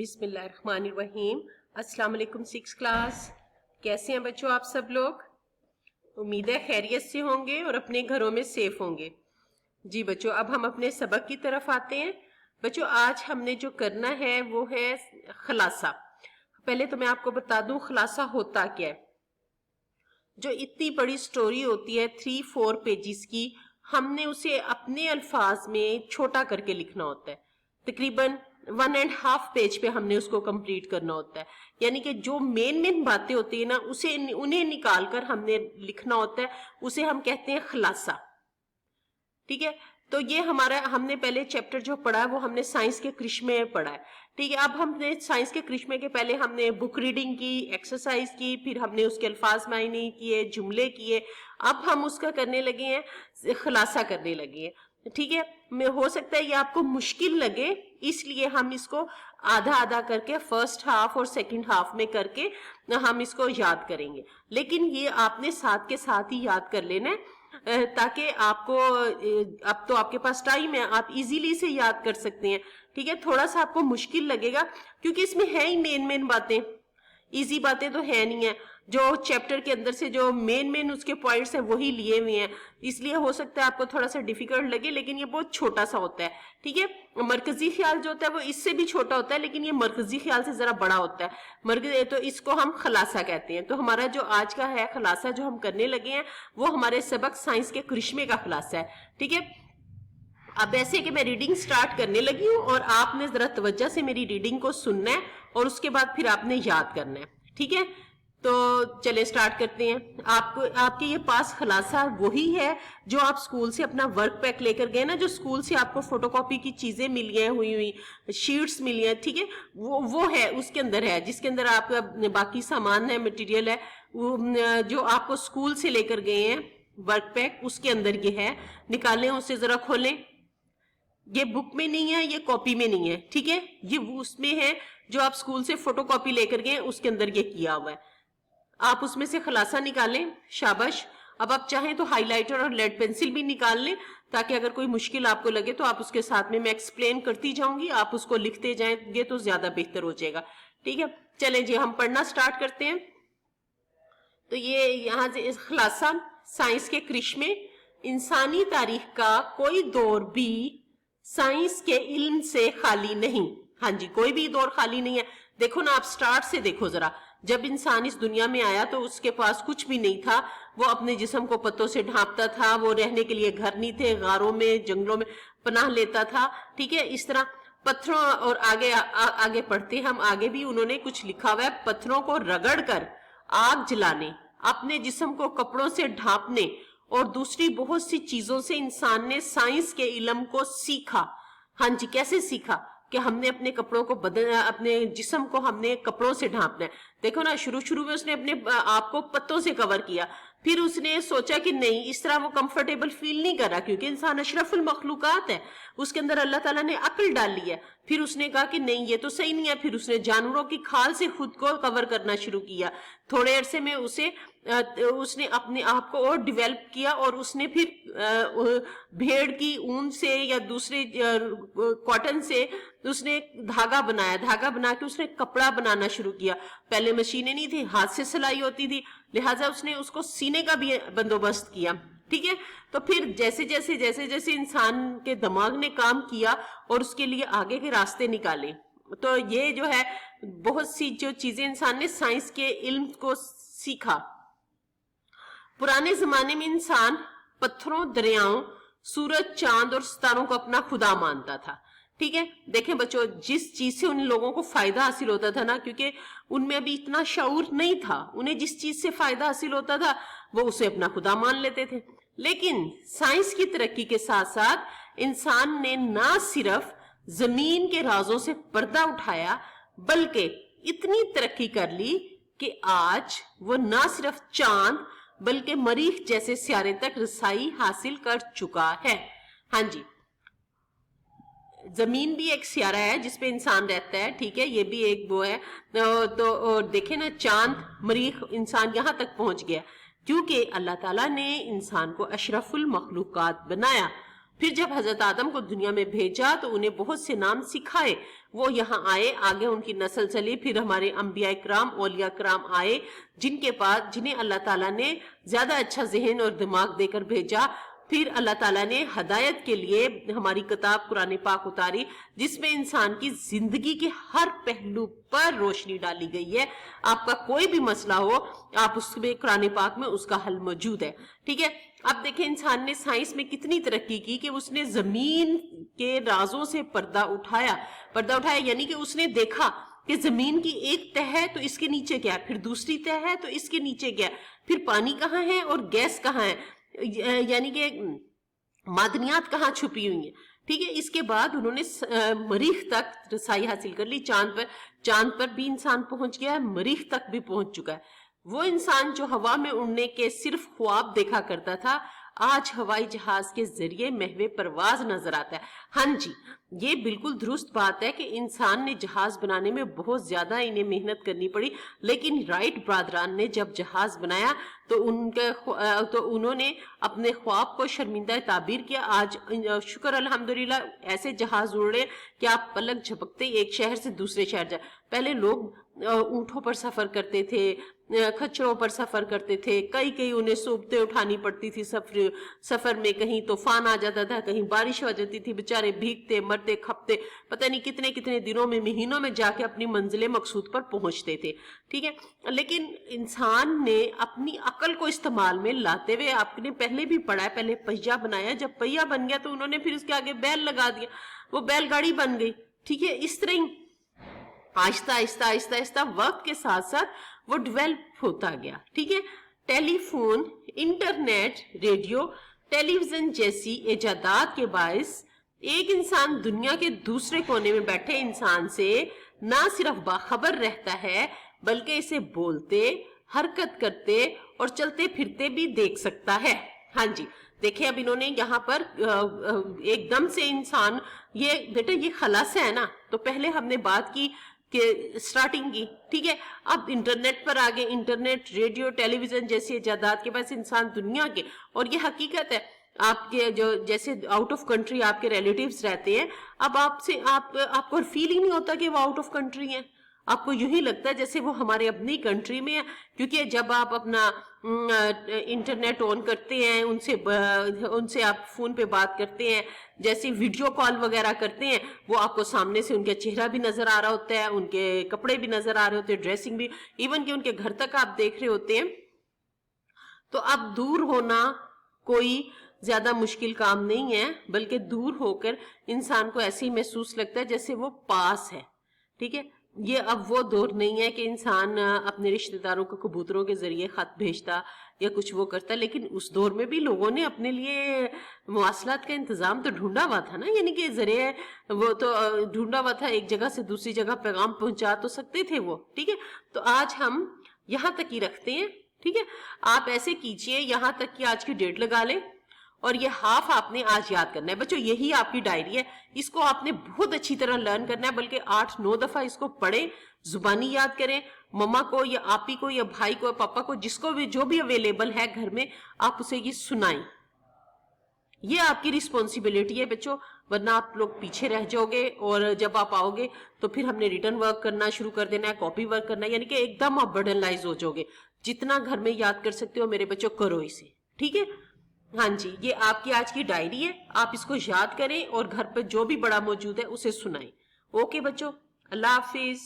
बिस्मिल्लाहिर्रहमानिर्रहीम। अस्सलाम वालेकुम सिक्स क्लास। कैसे हैं बच्चों आप सब लोग? उम्मीद है खैरियत से होंगे और अपने घरों में सेफ होंगे। जी बच्चों, अब हम अपने सबक की तरफ आते हैं। बच्चों आज हमने जो करना है वो है खुलासा। पहले तो मैं आपको बता दूं खुलासा होता क्या है। जो इतनी बड़ी स्टोरी होती है 3-4 पेजेस की, हमने उसे अपने अल्फाज में छोटा करके लिखना होता है। तकरीबन 1.5 पेज पे हमने उसको कंप्लीट करना होता है। यानी कि जो मेन बातें होती है ना उन्हें निकाल कर हमने लिखना होता है, उसे हम कहते हैं खुलासा। ठीक है, तो ये हमने पहले चैप्टर जो पढ़ा है वो हमने साइंस के क्रिश्मे में पढ़ा है। ठीक है, अब हमने साइंस के क्रिश्मे के पहले हमने बुक रीडिंग की, एक्सरसाइज की, फिर हमने उसके अल्फाज मायने किए, जुमले किए। अब हम उसका करने लगे हैं, खुलासा करने लगे हैं। ठीक है, हो सकता है ये आपको मुश्किल लगे, इसलिए हम इसको आधा आधा करके फर्स्ट हाफ और सेकंड हाफ में करके हम इसको याद करेंगे। लेकिन ये आपने साथ के साथ ही याद कर लेना है, ताकि आपको अब तो आपके पास टाइम है, आप इजीली से याद कर सकते हैं। ठीक है, थोड़ा सा आपको मुश्किल लगेगा क्योंकि इसमें है ही मेन बातें, इजी बातें तो है नहीं है। जो चैप्टर के अंदर से जो मेन उसके पॉइंट्स हैं वही लिए हुए हैं, इसलिए हो सकता है आपको थोड़ा सा डिफिकल्ट लगे, लेकिन ये बहुत छोटा सा होता है। ठीक है, मरकजी ख्याल जो होता है वो इससे भी छोटा होता है, लेकिन ये मरकजी ख्याल से जरा बड़ा होता है। तो इसको हम खुलासा कहते हैं। तो हमारा जो आज का है खुलासा जो हम करने लगे हैं वो हमारे सबक साइंस के करिश्मे का खुलासा है। ठीक है, अब ऐसे कि मैं रीडिंग स्टार्ट करने लगी हूं और आपने जरा तवज्जो से मेरी रीडिंग को सुनना है और उसके बाद फिर आपने याद करना है। ठीक है, तो चले स्टार्ट करते हैं। आपके ये पास खुलासा वही है जो आप स्कूल से अपना वर्क पैक लेकर गए ना, जो स्कूल से आपको फोटोकॉपी की चीजें मिली हैं, हुई शीट्स मिली हैं। ठीक है, वो है, उसके अंदर है, जिसके अंदर आपका बाकी सामान है, मटेरियल है, वो जो आपको स्कूल से लेकर गए हैं वर्क पैक, उसके अंदर ये है। निकालें उसे, जरा खोलें। ये बुक में नहीं है, ये कॉपी में नहीं है। ठीक है, ये उसमें है जो आप स्कूल से फोटोकॉपी लेकर गए, उसके अंदर ये किया हुआ है। आप उसमें से खुलासा निकालें, शाबाश। अब आप चाहें तो हाइलाइटर और लेड पेंसिल भी निकाल लें, ताकि अगर कोई मुश्किल आपको लगे तो आप उसके साथ में मैं एक्सप्लेन करती जाऊंगी, आप उसको लिखते जाएंगे तो ज्यादा बेहतर हो जाएगा। ठीक है, चलें जी हम पढ़ना स्टार्ट करते हैं। तो ये यहां से खुलासा साइंस के करिश्मे। इंसानी तारीख का कोई दौर भी साइंस के इल्म से खाली नहीं। हाँ जी, कोई भी दौर खाली नहीं है। देखो ना, आप स्टार्ट से देखो जरा। जब इंसान इस दुनिया में आया तो उसके पास कुछ भी नहीं था। वो अपने जिस्म को पत्तों से ढांपता था, वो रहने के लिए घर नहीं थे, गारों में जंगलों में पनाह लेता था। ठीक है, इस तरह पत्थरों और आगे पढ़ते हम, आगे भी उन्होंने कुछ लिखा हुआ है। पत्थरों को रगड़ कर आग जलाने, अपने जिस्म को कपड़ों से ढांपने और दूसरी बहुत सी चीजों से इंसान ने साइंस के इल्म को सीखा। हाँ जी, कैसे सीखा कि हमने अपने कपड़ों को अपने जिस्म को हमने कपड़ों से ढांपना है। देखो ना, शुरू में उसने अपने आप को पत्तों से कवर किया, फिर उसने सोचा कि नहीं, इस तरह वो कंफर्टेबल फील नहीं कर रहा, क्योंकि इंसान अशरफुल मखलूकात है, उसके अंदर अल्लाह ताला ने अक्ल डाली है। फिर उसने कहा कि नहीं, ये तो सही नहीं है। फिर उसने जानवरों की खाल से खुद को कवर करना शुरू किया। थोड़े अरसे में उसने अपने आप को और डेवलप किया, और उसने फिर भेड़ की ऊन से या दूसरे कॉटन से उसने धागा बनाया। धागा बना के उसने कपड़ा बनाना शुरू किया। पहले मशीनें नहीं थी, हाथ से सिलाई होती थी, लिहाजा उसने उसको सीने का भी बंदोबस्त किया। ठीक है, तो फिर जैसे जैसे इंसान के दिमाग ने काम किया और उसके लिए आगे के रास्ते निकाले, तो ये जो है बहुत सी जो चीजें इंसान ने साइंस के इल्म को सीखा। पुराने जमाने में इंसान पत्थरों, दरियाओं, सूरज, चांद और सितारों को अपना खुदा मानता था। ठीक है, देखें बच्चों, जिस चीज से उन लोगों को फायदा हासिल होता था ना, क्योंकि उनमें अभी इतना शऊर नहीं था, उन्हें जिस चीज से फायदा हासिल होता था वो उसे अपना खुदा मान लेते थे। लेकिन साइंस की तरक्की के साथ साथ इंसान ने ना सिर्फ जमीन के राजों से पर्दा उठाया, बल्कि इतनी तरक्की कर ली कि आज वो ना सिर्फ चांद बल्कि मरीख जैसे सितारे तक रसाई हासिल कर चुका है। हाँ जी, जमीन भी एक सियारा है जिसपे इंसान रहता है। ठीक है, ये भी एक वो है। तो देखे ना, चांद, मरीख, इंसान यहां तक पहुंच गया क्योंकि अल्लाह ताला ने इंसान को अशरफुल मखलूकात बनाया। फिर जब हजरत आदम को दुनिया में भेजा तो उन्हें बहुत से नाम सिखाए, वो यहाँ आए, आगे उनकी नस्ल चली, फिर हमारे अंबिया कराम, औलिया कराम आए, जिन्हें अल्लाह ताला ने ज्यादा अच्छा जहन और दिमाग देकर भेजा। फिर अल्लाह ताला ने हदायत के लिए हमारी किताब कुरान पाक उतारी, जिसमें इंसान की जिंदगी के हर पहलू पर रोशनी डाली गई है। आपका कोई भी मसला हो, आप उसमें कुरान पाक में उसका हल मौजूद है। ठीक है, अब देखें इंसान ने साइंस में कितनी तरक्की की कि उसने जमीन के राजों से पर्दा उठाया यानी कि उसने देखा कि जमीन की एक तह है तो इसके नीचे क्या है, फिर दूसरी तह है तो इसके नीचे क्या है, फिर पानी कहाँ है और गैस कहाँ है, यानी कि मादनियात कहाँ छुपी हुई है। ठीक है, इसके बाद उन्होंने मरीख तक रसाई हासिल कर ली, चांद पर भी इंसान पहुंच गया है, मरीख तक भी पहुंच चुका है। वो इंसान जो हवा में उड़ने के सिर्फ ख्वाब देखा करता था, आज हवाई जहाज के जरिए महवे परवाज नजर आता है। हाँ जी, ये बिल्कुल दुरुस्त बात है कि इंसान ने जहाज बनाने में बहुत ज्यादा इन्हें मेहनत करनी पड़ी, लेकिन राइट ब्रादरान ने जब जहाज बनाया तो उन्होंने अपने ख्वाब को शर्मिंदा ताबीर किया। आज शुक्र अल्हम्दुलिल्लाह ऐसे जहाज उड़ रहे कि आप पलक झपकते एक शहर से दूसरे शहर जाए। पहले लोग ऊंटों पर सफर करते थे, खच्चरों पर सफर करते थे, कई उन्हें सोबतें उठानी पड़ती थी सफर में, कहीं तूफान आ जाता था, कहीं बारिश हो जाती थी, बेचारे भीगते मरते खपते, पता नहीं कितने कितने दिनों में महीनों में जाके अपनी मंजिल मकसूद पर पहुंचते थे। ठीक है, लेकिन इंसान ने अपनी अकल को इस्तेमाल में लाते हुए, आपने पहले भी पढ़ा है, पहले पहिया बनाया, जब पहिया बन गया तो उन्होंने फिर उसके आगे बैल लगा दिया, वो बैलगाड़ी बन गई। ठीक है, इस तरह आहिस्ता आहिस्ता वक्त के साथ साथ वो डेवलप होता गया। ठीक है, टेलीफोन, इंटरनेट, रेडियो, टेलीविजन जैसी इजादात के बायस एक इंसान दुनिया के दूसरे कोने में बैठे इंसान से ना सिर्फ बाखबर रहता है, बल्कि इसे बोलते, हरकत करते और चलते फिरते भी देख सकता है। हाँ जी, देखिए अब इन्होंने यहाँ पर एकदम से इंसान, ये बेटा ये खलासा है ना, तो पहले हमने बात की कि स्टार्टिंग की। ठीक है, अब इंटरनेट पर आ गए, इंटरनेट, रेडियो, टेलीविजन जैसी इजादात के पास इंसान दुनिया के, और ये हकीकत है, आपके जो जैसे आउट ऑफ कंट्री आपके रिलेटिव्स रहते हैं, अब आपको फील ही नहीं होता कि वो आउट ऑफ कंट्री है, आपको यूं ही लगता है जैसे वो हमारे अपनी कंट्री में है। क्योंकि जब आप अपना इंटरनेट ऑन करते हैं, उनसे आप फोन पे बात करते हैं, जैसे वीडियो कॉल वगैरह करते हैं, वो आपको सामने से उनका चेहरा भी नजर आ रहा होता है, उनके कपड़े भी नजर आ रहे होते हैं, ड्रेसिंग भी, इवन कि उनके घर तक आप देख रहे होते हैं। तो अब दूर होना कोई ज्यादा मुश्किल काम नहीं है, बल्कि दूर होकर इंसान को ऐसे ही महसूस लगता है जैसे वो पास है। ठीक है, ये अब वो दौर नहीं है कि इंसान अपने रिश्तेदारों को कबूतरों के जरिए खत भेजता या कुछ वो करता, लेकिन उस दौर में भी लोगों ने अपने लिए मवासलात का इंतजाम तो ढूंढा हुआ था ना, यानी कि जरिए वो तो ढूंढा हुआ था, एक जगह से दूसरी जगह पैगाम पहुंचा तो सकते थे वो। ठीक है, तो आज हम यहाँ तक ही रखते हैं। ठीक है, आप ऐसे कीजिए, यहाँ तक की आज की डेट लगा ले, और ये हाफ आपने आज याद करना है बच्चों, यही आपकी डायरी है, इसको आपने बहुत अच्छी तरह लर्न करना है, बल्कि 8-9 दफा इसको पढ़ें, जुबानी याद करें, मम्मा को या आपी को या भाई को या पापा को, जिसको भी जो भी अवेलेबल है घर में, आप उसे ये सुनाएं। ये आपकी रिस्पॉन्सिबिलिटी है बच्चों, वरना आप लोग पीछे रह जाओगे, और जब आप आओगे तो फिर हमने रिटर्न वर्क करना शुरू कर देना है, कॉपी वर्क करना है, यानी कि एकदम आप बर्डनलाइज हो जाओगे। जितना घर में याद कर सकते हो मेरे बच्चों करो इसे। ठीक है, हाँ जी, ये आपकी आज की डायरी है, आप इसको याद करें और घर पर जो भी बड़ा मौजूद है उसे सुनाएं। ओके बच्चों, अल्लाह हाफिज।